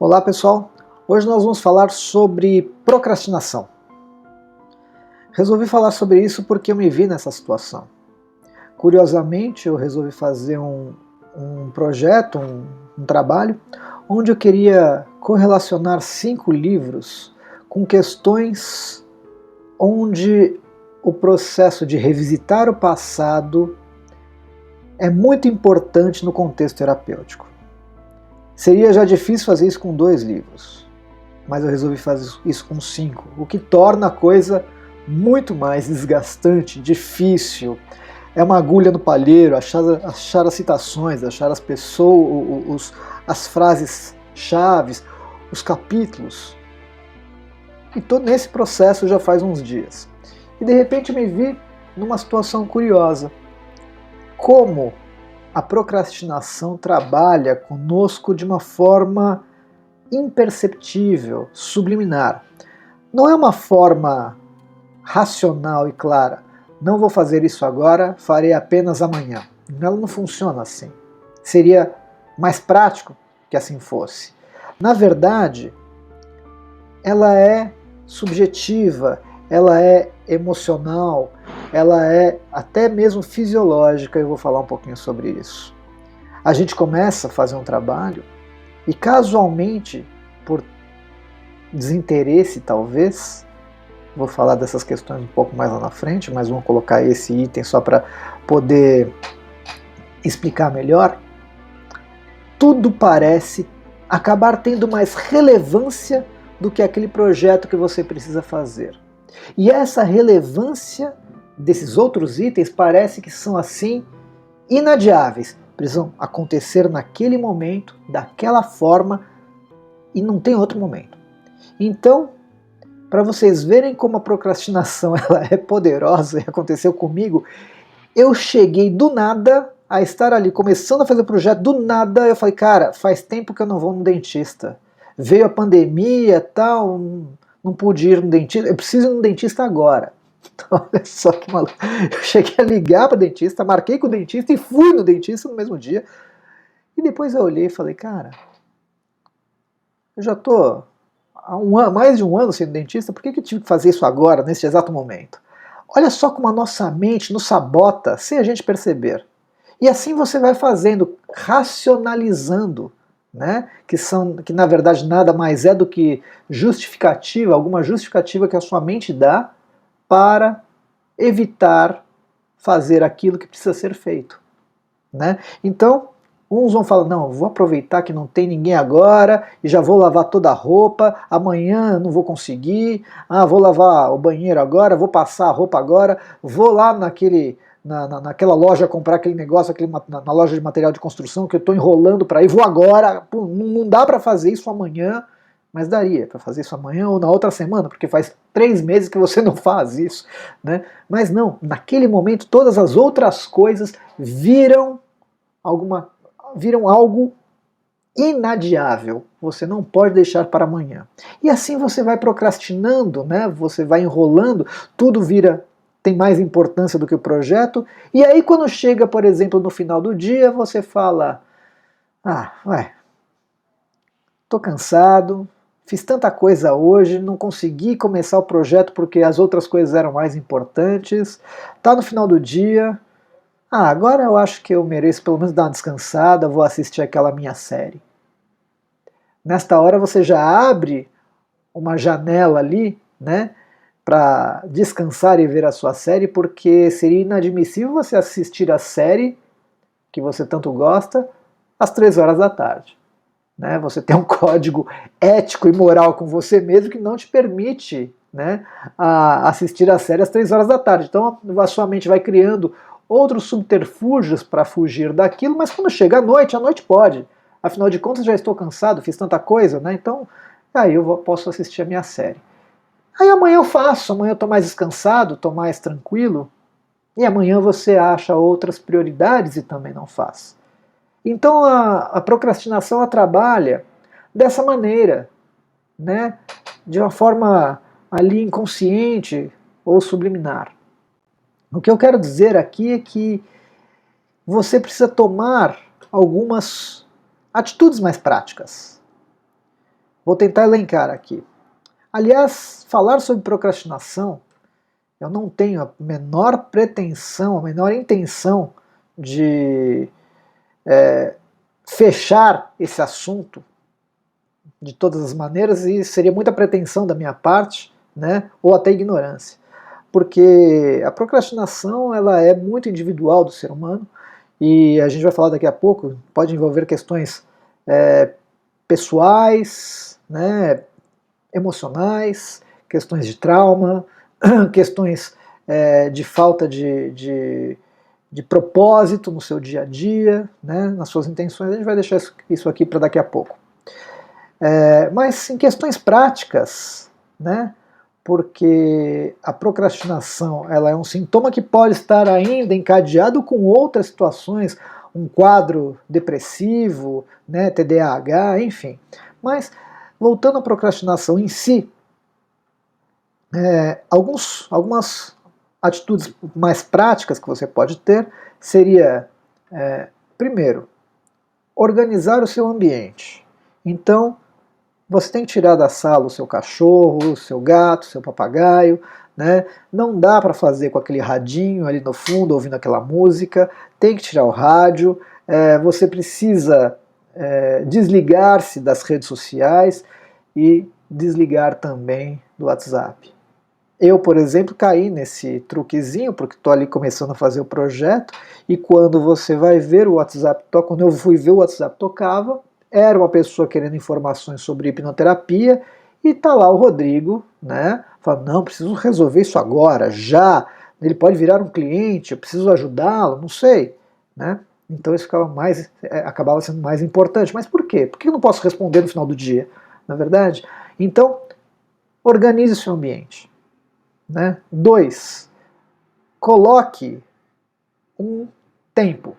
Olá pessoal, hoje nós vamos falar sobre procrastinação. Resolvi falar sobre isso porque eu me vi nessa situação. Curiosamente, eu resolvi fazer um projeto, um trabalho, onde eu queria correlacionar 5 livros com questões onde o processo de revisitar o passado é muito importante no contexto terapêutico. Seria já difícil fazer isso com 2 livros, mas eu resolvi fazer isso com 5, o que torna a coisa muito mais desgastante, difícil. É uma agulha no palheiro, achar as citações, achar as pessoas, as frases chaves, os capítulos. E estou nesse processo já faz uns dias. E de repente me vi numa situação curiosa. Como a procrastinação trabalha conosco de uma forma imperceptível, subliminar. Não é uma forma racional e clara. Não vou fazer isso agora, farei apenas amanhã. Ela não funciona assim. Seria mais prático que assim fosse. Na verdade, ela é subjetiva, ela é emocional, ela é até mesmo fisiológica, eu vou falar um pouquinho sobre isso. A gente começa a fazer um trabalho e casualmente, por desinteresse talvez, vou falar dessas questões um pouco mais lá na frente, mas vamos colocar esse item só para poder explicar melhor, tudo parece acabar tendo mais relevância do que aquele projeto que você precisa fazer. E essa relevância desses outros itens parece que são assim inadiáveis, precisam acontecer naquele momento, daquela forma, e não tem outro momento. Então, para vocês verem como a procrastinação ela é poderosa, e aconteceu comigo, eu cheguei do nada a estar ali, começando a fazer o projeto, do nada eu falei, cara, faz tempo que eu não vou no dentista. Veio a pandemia, tal, não pude ir no dentista, eu preciso ir no dentista agora. Então, olha só que maluco. Eu cheguei a ligar para o dentista, marquei com o dentista e fui no dentista no mesmo dia. E depois eu olhei e falei, cara, eu já tô há mais de um ano sendo dentista, por que eu tive que fazer isso agora, nesse exato momento? Olha só como a nossa mente nos sabota sem a gente perceber. E assim você vai fazendo, racionalizando, né? Que na verdade nada mais é do que justificativa, alguma justificativa que a sua mente dá para evitar fazer aquilo que precisa ser feito, né? Então, uns vão falar, não, vou aproveitar que não tem ninguém agora e já vou lavar toda a roupa, amanhã eu não vou conseguir, vou lavar o banheiro agora, vou passar a roupa agora, vou lá naquela loja comprar aquele negócio, na loja de material de construção que eu estou enrolando para ir, vou agora, pô, não dá para fazer isso amanhã, mas daria para fazer isso amanhã ou na outra semana, porque faz 3 meses que você não faz isso, né? Mas não, naquele momento todas as outras coisas viram algo inadiável. Você não pode deixar para amanhã. E assim você vai procrastinando, né? Você vai enrolando, tudo tem mais importância do que o projeto. E aí quando chega, por exemplo, no final do dia, você fala: tô cansado, fiz tanta coisa hoje, não consegui começar o projeto porque as outras coisas eram mais importantes. Tá no final do dia, agora eu acho que eu mereço pelo menos dar uma descansada, vou assistir aquela minha série. Nesta hora você já abre uma janela ali, né, para descansar e ver a sua série, porque seria inadmissível você assistir a série que você tanto gosta às 3 horas da tarde. Né? Você tem um código ético e moral com você mesmo que não te permite, né, assistir a série às 3 horas da tarde. Então a sua mente vai criando outros subterfúgios para fugir daquilo, mas quando chega a noite pode. Afinal de contas, já estou cansado, fiz tanta coisa, né? Então aí posso assistir a minha série. Aí amanhã eu faço, amanhã eu estou mais descansado, estou mais tranquilo, e amanhã você acha outras prioridades e também não faz. Então a procrastinação ela trabalha dessa maneira, né? De uma forma ali inconsciente ou subliminar. O que eu quero dizer aqui é que você precisa tomar algumas atitudes mais práticas. Vou tentar elencar aqui. Aliás, falar sobre procrastinação, eu não tenho a menor pretensão, a menor intenção de fechar esse assunto de todas as maneiras, e seria muita pretensão da minha parte, né, ou até ignorância. Porque a procrastinação ela é muito individual do ser humano, e a gente vai falar daqui a pouco, pode envolver questões pessoais, né, emocionais, questões de trauma, questões de falta de propósito no seu dia a dia, né, nas suas intenções. A gente vai deixar isso aqui para daqui a pouco. Mas em questões práticas, né, porque a procrastinação ela é um sintoma que pode estar ainda encadeado com outras situações, um quadro depressivo, né, TDAH, enfim. Mas, voltando à procrastinação em si, algumas atitudes mais práticas que você pode ter seria, primeiro, organizar o seu ambiente. Então, você tem que tirar da sala o seu cachorro, o seu gato, o seu papagaio, né? Não dá para fazer com aquele radinho ali no fundo, ouvindo aquela música, tem que tirar o rádio, você precisa desligar-se das redes sociais e desligar também do WhatsApp. Eu, por exemplo, caí nesse truquezinho, porque estou ali começando a fazer o projeto, e quando você vai ver o WhatsApp, quando eu fui ver o WhatsApp tocava, era uma pessoa querendo informações sobre hipnoterapia, e tá lá o Rodrigo, né, falando, não, preciso resolver isso agora, já, ele pode virar um cliente, eu preciso ajudá-lo, não sei, né, então isso acabava sendo mais importante. Mas por quê? Por que eu não posso responder no final do dia, na verdade? Então, organize o seu ambiente. Né? 2. Coloque um tempo.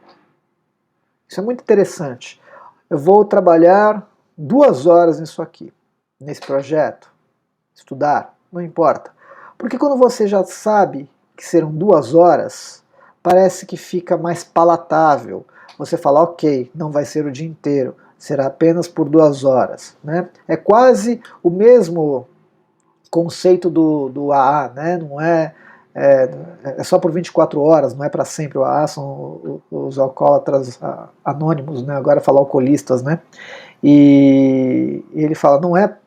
Isso é muito interessante. Eu vou trabalhar 2 horas nisso aqui, nesse projeto, estudar, não importa. Porque quando você já sabe que serão 2 horas, parece que fica mais palatável. Você fala, ok, não vai ser o dia inteiro, será apenas por 2 horas. Né? É quase o mesmo conceito do AA, né? Não é só por 24 horas, não é para sempre. O AA são os alcoólatras anônimos, né? Agora fala alcoolistas, né? E ele fala, não é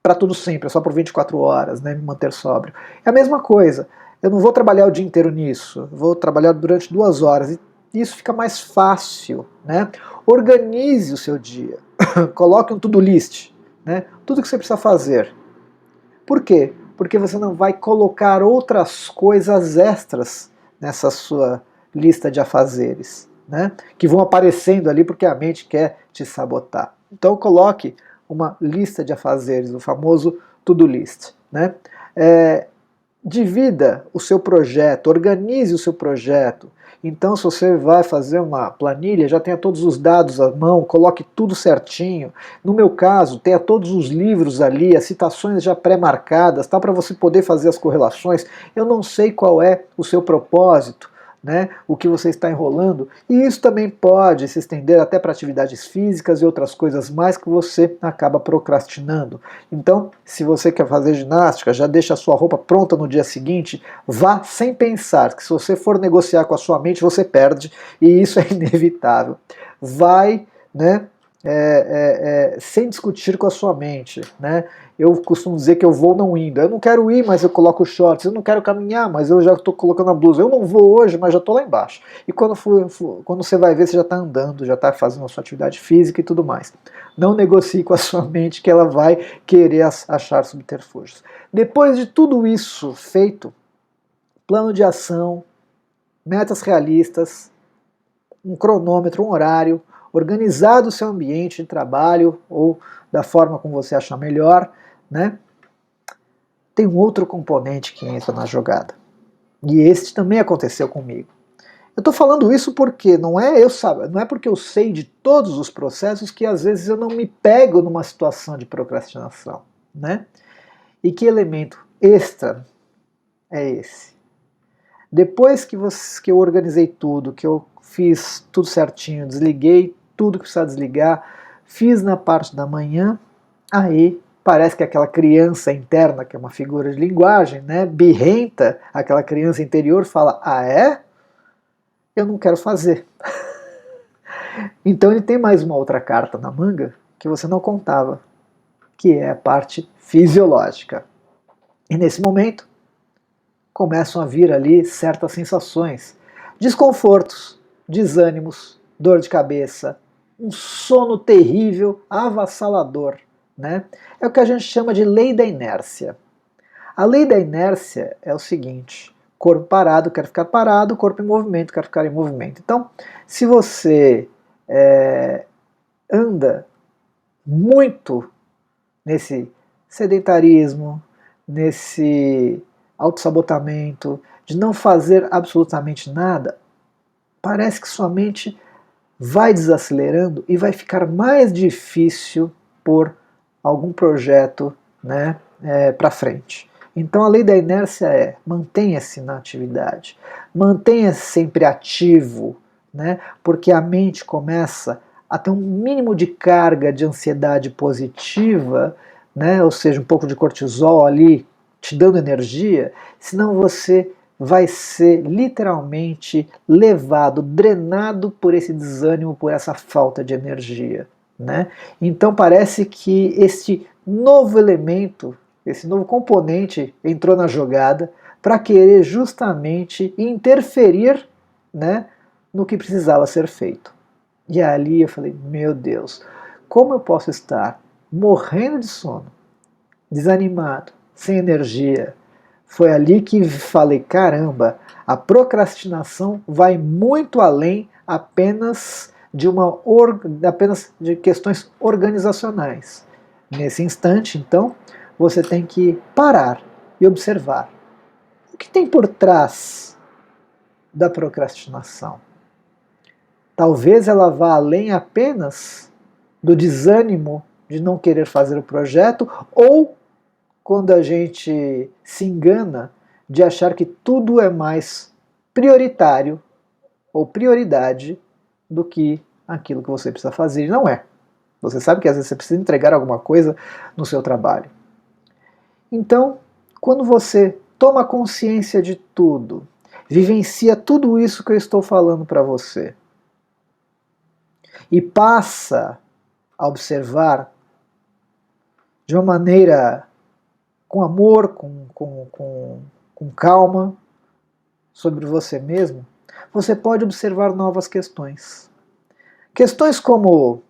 para tudo sempre, é só por 24 horas, né? Me manter sóbrio. É a mesma coisa. Eu não vou trabalhar o dia inteiro nisso, vou trabalhar durante 2 horas. E isso fica mais fácil, né? Organize o seu dia. Coloque um to-do list, né? Tudo que você precisa fazer. Por quê? Porque você não vai colocar outras coisas extras nessa sua lista de afazeres, né? Que vão aparecendo ali porque a mente quer te sabotar. Então coloque uma lista de afazeres, o famoso to-do list, né? Divida o seu projeto, organize o seu projeto. Então, se você vai fazer uma planilha, já tenha todos os dados à mão, coloque tudo certinho. No meu caso, tenha todos os livros ali, as citações já pré-marcadas, tá, para você poder fazer as correlações. Eu não sei qual é o seu propósito, né, o que você está enrolando, e isso também pode se estender até para atividades físicas e outras coisas mais que você acaba procrastinando. Então, se você quer fazer ginástica, já deixa a sua roupa pronta no dia seguinte, vá sem pensar, que se você for negociar com a sua mente, você perde, e isso é inevitável. Vai, né, sem discutir com a sua mente, né? Eu costumo dizer que eu vou não indo. Eu não quero ir, mas eu coloco shorts. Eu não quero caminhar, mas eu já estou colocando a blusa. Eu não vou hoje, mas já estou lá embaixo. E quando você vai ver, você já está andando, já está fazendo a sua atividade física e tudo mais. Não negocie com a sua mente que ela vai querer achar subterfúgios. Depois de tudo isso feito, plano de ação, metas realistas, um cronômetro, um horário, organizado o seu ambiente de trabalho ou da forma como você achar melhor, né? Tem um outro componente que entra na jogada. E este também aconteceu comigo. Eu estou falando isso porque não é porque eu sei de todos os processos que às vezes eu não me pego numa situação de procrastinação, né? E que elemento extra é esse? Depois que eu organizei tudo, que eu fiz tudo certinho, desliguei tudo que precisava desligar, fiz na parte da manhã, Aí parece que aquela criança interna, que é uma figura de linguagem, né, birrenta, aquela criança interior fala: ah é? Eu não quero fazer. Então ele tem mais uma outra carta na manga que você não contava, que é a parte fisiológica. E nesse momento começam a vir ali certas sensações, desconfortos, desânimos, dor de cabeça, um sono terrível, avassalador, né? É o que a gente chama de lei da inércia. A lei da inércia é o seguinte: corpo parado quer ficar parado, corpo em movimento quer ficar em movimento. Então, se você anda muito nesse sedentarismo, nesse autossabotamento, de não fazer absolutamente nada, parece que sua mente vai desacelerando e vai ficar mais difícil por algum projeto, né, para frente. Então a lei da inércia é: mantenha-se na atividade, mantenha-se sempre ativo, né, porque a mente começa a ter um mínimo de carga de ansiedade positiva, né, ou seja, um pouco de cortisol ali te dando energia, senão você vai ser literalmente levado, drenado por esse desânimo, por essa falta de energia, né? Então parece que este novo elemento, esse novo componente entrou na jogada para querer justamente interferir, né, no que precisava ser feito. E ali eu falei: meu Deus, como eu posso estar morrendo de sono, desanimado, sem energia? Foi ali que falei: caramba, a procrastinação vai muito além apenas de questões organizacionais. Nesse instante, então, você tem que parar e observar o que tem por trás da procrastinação. Talvez ela vá além apenas do desânimo de não querer fazer o projeto, ou quando a gente se engana de achar que tudo é mais prioritário ou prioridade do que aquilo que você precisa fazer. E não é. Você sabe que às vezes você precisa entregar alguma coisa no seu trabalho. Então, quando você toma consciência de tudo, vivencia tudo isso que eu estou falando para você, e passa a observar de uma maneira com amor, com calma, sobre você mesmo, você pode observar novas questões. Questões como: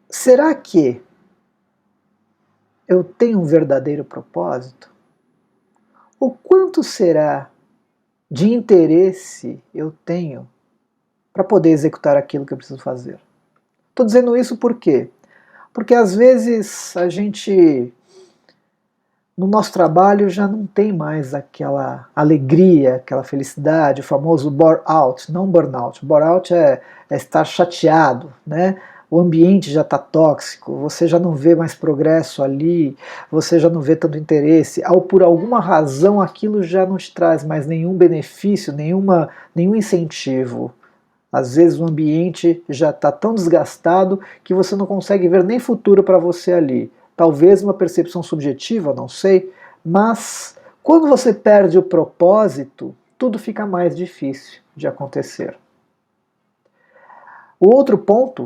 será que eu tenho um verdadeiro propósito? O quanto será de interesse eu tenho para poder executar aquilo que eu preciso fazer? Estou dizendo isso por quê? Porque às vezes a gente, no nosso trabalho, já não tem mais aquela alegria, aquela felicidade, o famoso bore-out, não burnout. Bore-out é estar chateado, né? O ambiente já está tóxico, você já não vê mais progresso ali, você já não vê tanto interesse, ou por alguma razão aquilo já não te traz mais nenhum benefício, nenhum incentivo. Às vezes o ambiente já está tão desgastado que você não consegue ver nem futuro para você ali. Talvez uma percepção subjetiva, não sei, mas quando você perde o propósito, tudo fica mais difícil de acontecer. O outro ponto,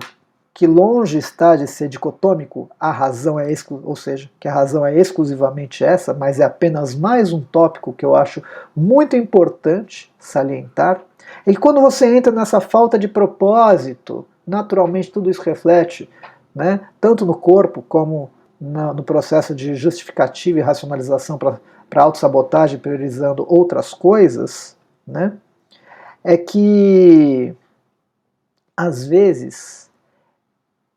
que longe está de ser dicotômico, a razão ou seja, que a razão é exclusivamente essa, mas é apenas mais um tópico que eu acho muito importante salientar, é que quando você entra nessa falta de propósito, naturalmente tudo isso reflete, né, tanto no corpo como no processo de justificativa e racionalização para autossabotagem, priorizando outras coisas, né, é que às vezes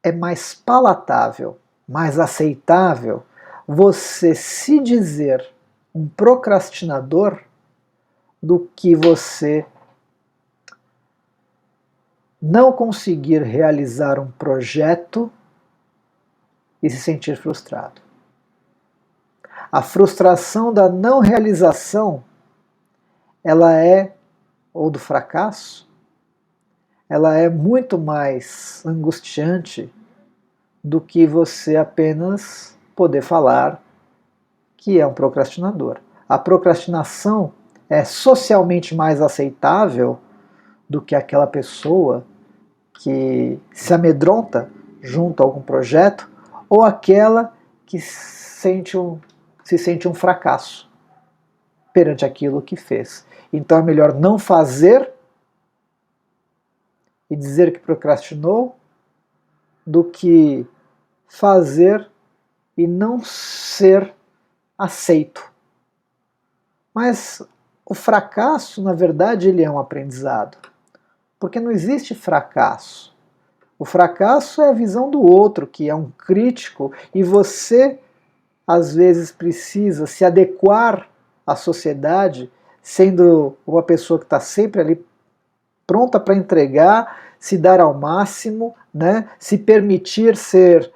é mais palatável, mais aceitável você se dizer um procrastinador do que você não conseguir realizar um projeto e se sentir frustrado. A frustração da não realização, ela é, ou do fracasso, ela é muito mais angustiante do que você apenas poder falar que é um procrastinador. A procrastinação é socialmente mais aceitável do que aquela pessoa que se amedronta junto a algum projeto ou aquela que se sente um fracasso perante aquilo que fez. Então é melhor não fazer e dizer que procrastinou do que fazer e não ser aceito. Mas o fracasso, na verdade, ele é um aprendizado. Porque não existe fracasso. O fracasso é a visão do outro, que é um crítico, e você, às vezes, precisa se adequar à sociedade, sendo uma pessoa que está sempre ali pronta para entregar, se dar ao máximo, né? Se permitir ser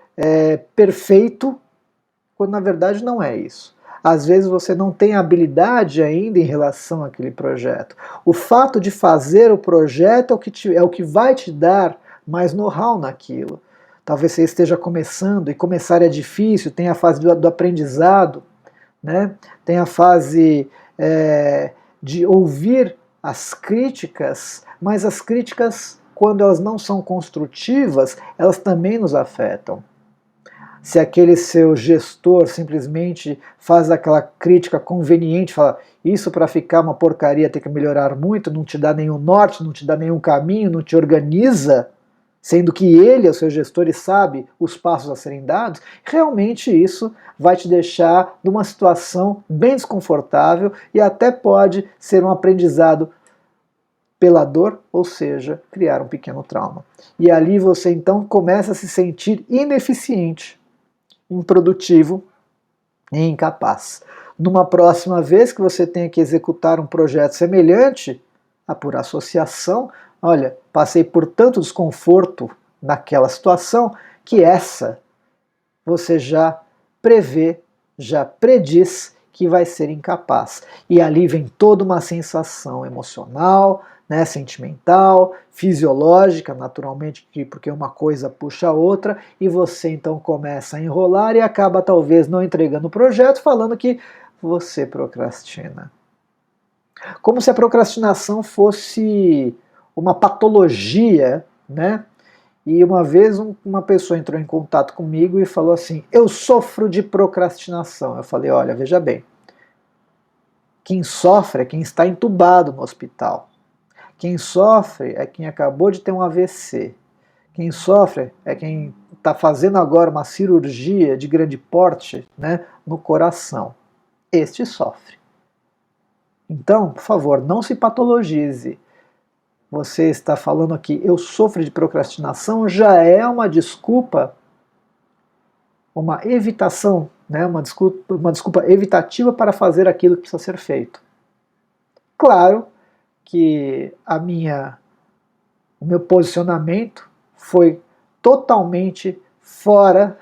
perfeito, quando na verdade não é isso. Às vezes você não tem habilidade ainda em relação àquele projeto. O fato de fazer o projeto é o que vai te dar mais know-how naquilo. Talvez você esteja começando, e começar é difícil, tem a fase do aprendizado, né? Tem a fase de ouvir as críticas, mas as críticas, quando elas não são construtivas, elas também nos afetam. Se aquele seu gestor simplesmente faz aquela crítica conveniente, fala, isso para ficar uma porcaria tem que melhorar muito, não te dá nenhum norte, não te dá nenhum caminho, não te organiza, sendo que ele é o seu gestor e sabe os passos a serem dados, realmente isso vai te deixar numa situação bem desconfortável e até pode ser um aprendizado pela dor, ou seja, criar um pequeno trauma. E ali você então começa a se sentir ineficiente, improdutivo e incapaz. Numa próxima vez que você tenha que executar um projeto semelhante, por associação, olha, passei por tanto desconforto naquela situação que essa você já prevê, já prediz que vai ser incapaz. E ali vem toda uma sensação emocional, né, sentimental, fisiológica, naturalmente, porque uma coisa puxa a outra, e você então começa a enrolar e acaba talvez não entregando o projeto, falando que você procrastina. Como se a procrastinação fosse uma patologia, né? E uma vez uma pessoa entrou em contato comigo e falou assim: eu sofro de procrastinação. Eu falei: olha, veja bem, quem sofre é quem está entubado no hospital. Quem sofre é quem acabou de ter um AVC. Quem sofre é quem está fazendo agora uma cirurgia de grande porte, né, no coração. Este sofre. Então, por favor, não se patologize. Você está falando aqui, eu sofro de procrastinação, já é uma desculpa, uma evitação, né, uma desculpa evitativa para fazer aquilo que precisa ser feito. Claro que o meu posicionamento foi totalmente fora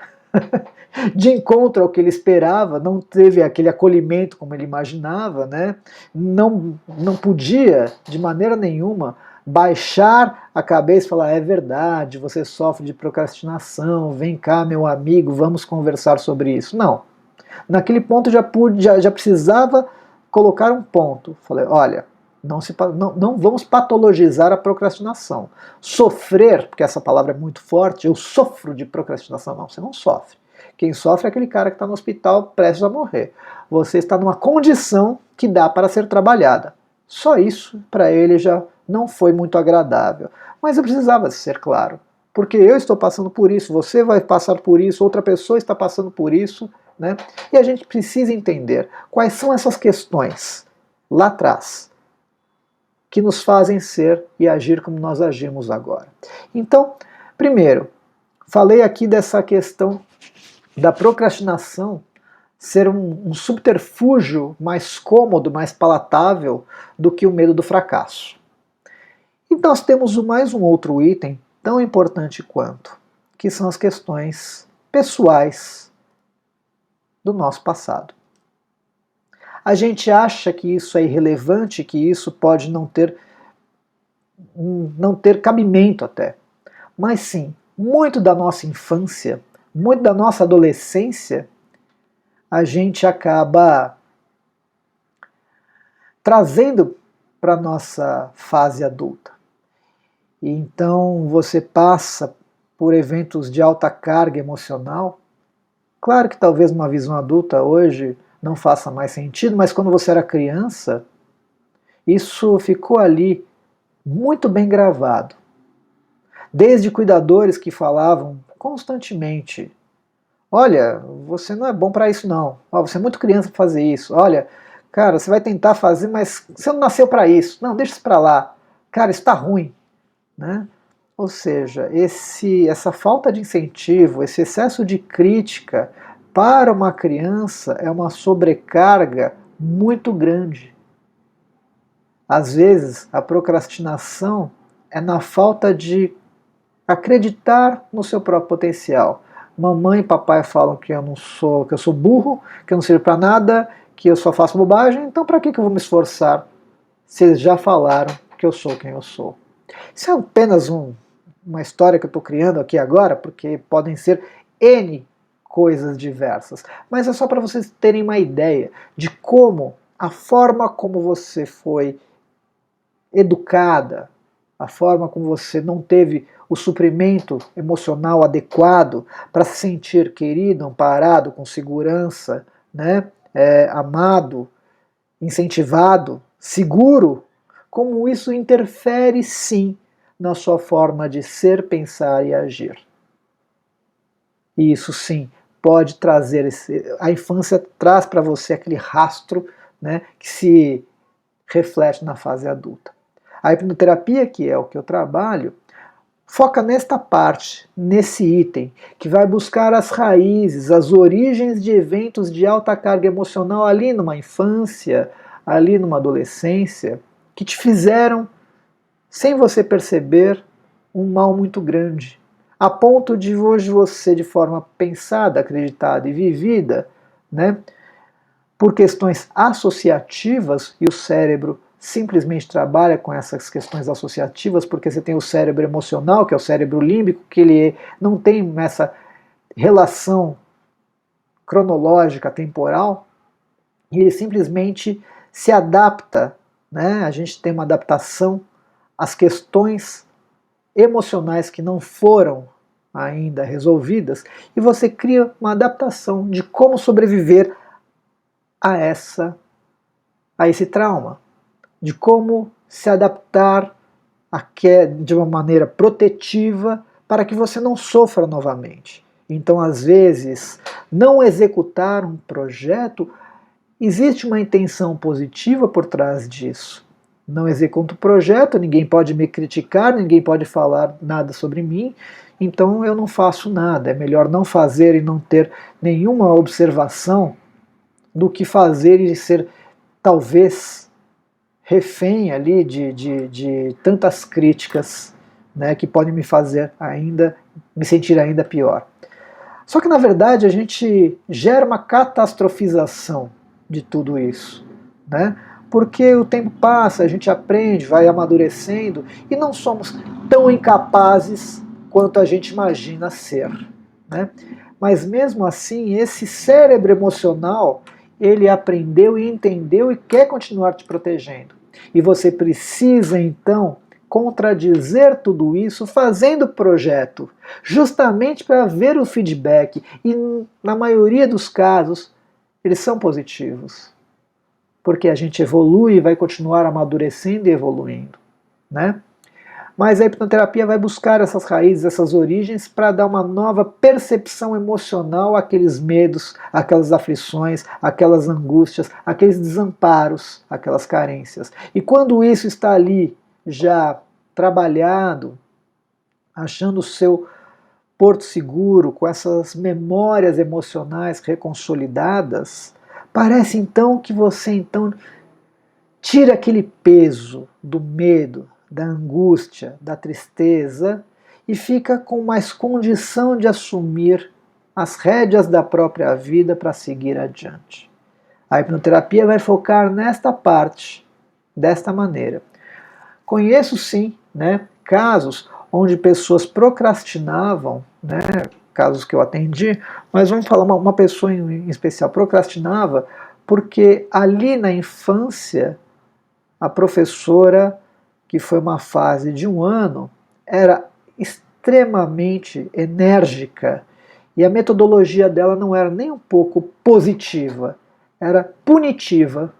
de encontro ao que ele esperava, não teve aquele acolhimento como ele imaginava, né? Não podia, de maneira nenhuma, baixar a cabeça e falar: é verdade, você sofre de procrastinação, vem cá, meu amigo, vamos conversar sobre isso. Não. Naquele ponto já precisava colocar um ponto. Falei: olha, não vamos patologizar a procrastinação. Sofrer, porque essa palavra é muito forte, eu sofro de procrastinação. Não, você não sofre. Quem sofre é aquele cara que está no hospital prestes a morrer. Você está numa condição que dá para ser trabalhada. Só isso, para ele, já não foi muito agradável. Mas eu precisava ser claro. Porque eu estou passando por isso, você vai passar por isso, outra pessoa está passando por isso, né? E a gente precisa entender quais são essas questões lá atrás que nos fazem ser e agir como nós agimos agora. Então, primeiro, falei aqui dessa questão da procrastinação ser um subterfúgio mais cômodo, mais palatável do que o medo do fracasso. E nós temos mais um outro item tão importante quanto, que são as questões pessoais do nosso passado. A gente acha que isso é irrelevante, que isso pode não ter não ter cabimento até. Mas sim, muito da nossa infância, muito da nossa adolescência, a gente acaba trazendo para a nossa fase adulta. E então você passa por eventos de alta carga emocional. Claro que talvez uma visão adulta hoje não faça mais sentido, mas quando você era criança, isso ficou ali muito bem gravado. Desde cuidadores que falavam constantemente: olha, você não é bom para isso não. Você é muito criança para fazer isso. Olha, cara, você vai tentar fazer, mas você não nasceu para isso. Não, deixa isso para lá. Cara, isso está ruim, né? Ou seja, essa falta de incentivo, esse excesso de crítica para uma criança é uma sobrecarga muito grande. Às vezes, a procrastinação é na falta de acreditar no seu próprio potencial. Mamãe e papai falam que que eu sou burro, que eu não sirvo para nada, que eu só faço bobagem, então para que eu vou me esforçar se eles já falaram que eu sou quem eu sou? Isso é apenas uma história que eu estou criando aqui agora, porque podem ser N coisas diversas, mas é só para vocês terem uma ideia de como a forma como você foi educada, a forma como você não teve o suprimento emocional adequado para se sentir querido, amparado, com segurança, né, amado, incentivado, seguro, como isso interfere sim na sua forma de ser, pensar e agir. E isso sim pode trazer, a infância traz para você aquele rastro, né, que se reflete na fase adulta. A hipnoterapia, que é o que eu trabalho, foca nesta parte, nesse item, que vai buscar as raízes, as origens de eventos de alta carga emocional ali numa infância, ali numa adolescência, que te fizeram, sem você perceber, um mal muito grande. A ponto de hoje você, de forma pensada, acreditada e vivida, né, por questões associativas, e o cérebro simplesmente trabalha com essas questões associativas, porque você tem o cérebro emocional, que é o cérebro límbico, que ele não tem essa relação cronológica, temporal, e ele simplesmente se adapta, né? A gente tem uma adaptação às questões emocionais que não foram ainda resolvidas, e você cria uma adaptação de como sobreviver a esse trauma, de como se adaptar de uma maneira protetiva para que você não sofra novamente. Então, às vezes, não executar um projeto, existe uma intenção positiva por trás disso. Não executo o projeto, ninguém pode me criticar, ninguém pode falar nada sobre mim, então eu não faço nada. É melhor não fazer e não ter nenhuma observação do que fazer e ser, talvez, refém ali de tantas críticas, né, que podem me fazer ainda, me sentir ainda pior. Só que na verdade a gente gera uma catastrofização de tudo isso, né? Porque o tempo passa, a gente aprende, vai amadurecendo e não somos tão incapazes quanto a gente imagina ser, né? Mas mesmo assim, esse cérebro emocional, ele aprendeu e entendeu e quer continuar te protegendo. E você precisa então contradizer tudo isso fazendo projeto, justamente para ver o feedback. E na maioria dos casos, eles são positivos. Porque a gente evolui e vai continuar amadurecendo e evoluindo, né? Mas a hipnoterapia vai buscar essas raízes, essas origens, para dar uma nova percepção emocional àqueles medos, àquelas aflições, àquelas angústias, àqueles desamparos, àquelas carências. E quando isso está ali já trabalhado, achando o seu porto seguro, com essas memórias emocionais reconsolidadas, parece então que você então tira aquele peso do medo, da angústia, da tristeza e fica com mais condição de assumir as rédeas da própria vida para seguir adiante. A hipnoterapia vai focar nesta parte, desta maneira. Conheço sim né, casos onde pessoas procrastinavam, né, casos que eu atendi, mas vamos falar uma pessoa em especial procrastinava porque ali na infância a professora, que foi uma fase de 1 ano, era extremamente enérgica e a metodologia dela não era nem um pouco positiva, era punitiva.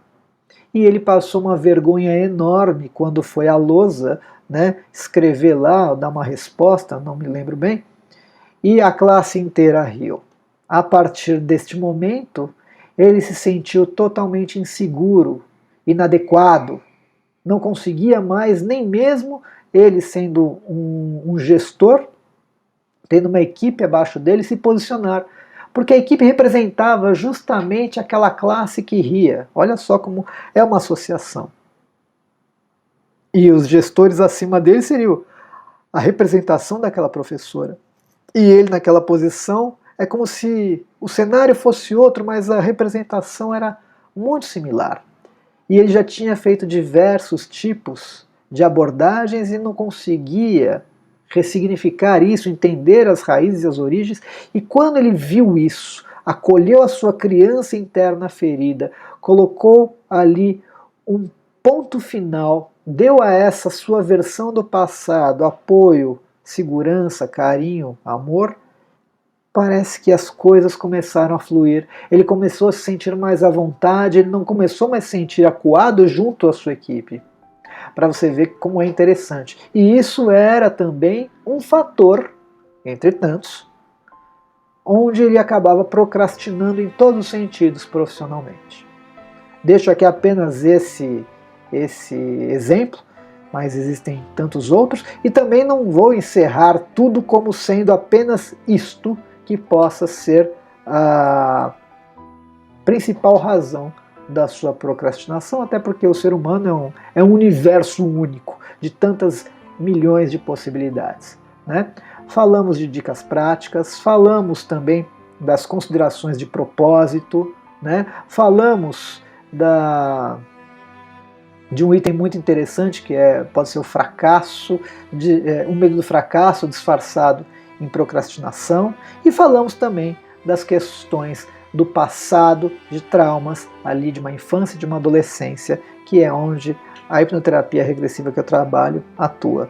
E ele passou uma vergonha enorme quando foi à lousa, né, escrever lá, dar uma resposta, não me lembro bem, e a classe inteira riu. A partir deste momento, ele se sentiu totalmente inseguro, inadequado, não conseguia mais, nem mesmo ele sendo um gestor, tendo uma equipe abaixo dele, se posicionar. Porque a equipe representava justamente aquela classe que ria. Olha só como é uma associação. E os gestores acima dele seriam a representação daquela professora. E ele naquela posição é como se o cenário fosse outro, mas a representação era muito similar. E ele já tinha feito diversos tipos de abordagens e não conseguia ressignificar isso, entender as raízes e as origens. E quando ele viu isso, acolheu a sua criança interna ferida, colocou ali um ponto final, deu a essa sua versão do passado apoio, segurança, carinho, amor, parece que as coisas começaram a fluir. Ele começou a se sentir mais à vontade, ele não começou mais a se sentir acuado junto à sua equipe. Para você ver como é interessante. E isso era também um fator, entre tantos, onde ele acabava procrastinando em todos os sentidos profissionalmente. Deixo aqui apenas esse exemplo, mas existem tantos outros, e também não vou encerrar tudo como sendo apenas isto que possa ser a principal razão da sua procrastinação, até porque o ser humano é um universo único, de tantas milhões de possibilidades, né? Falamos de dicas práticas, falamos também das considerações de propósito, né? Falamos de um item muito interessante que pode ser o fracasso, o medo do fracasso disfarçado em procrastinação, e falamos também das questões do passado, de traumas ali de uma infância e de uma adolescência, que é onde a hipnoterapia regressiva que eu trabalho atua.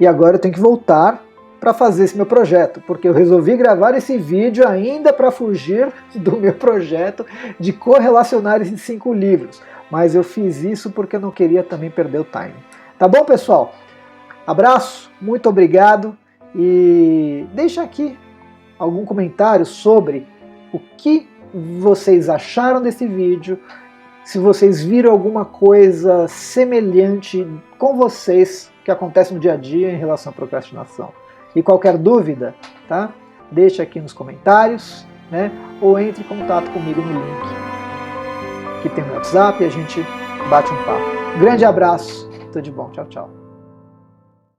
E agora eu tenho que voltar para fazer esse meu projeto, porque eu resolvi gravar esse vídeo ainda para fugir do meu projeto de correlacionar esses 5 livros. Mas eu fiz isso porque eu não queria também perder o time. Tá bom, pessoal? Abraço, muito obrigado e deixa aqui algum comentário sobre o que vocês acharam desse vídeo, se vocês viram alguma coisa semelhante com vocês que acontece no dia a dia em relação à procrastinação. E qualquer dúvida, tá? Deixa aqui nos comentários, né? Ou entre em contato comigo no link que tem no WhatsApp e a gente bate um papo. Grande abraço, tudo de bom, tchau, tchau.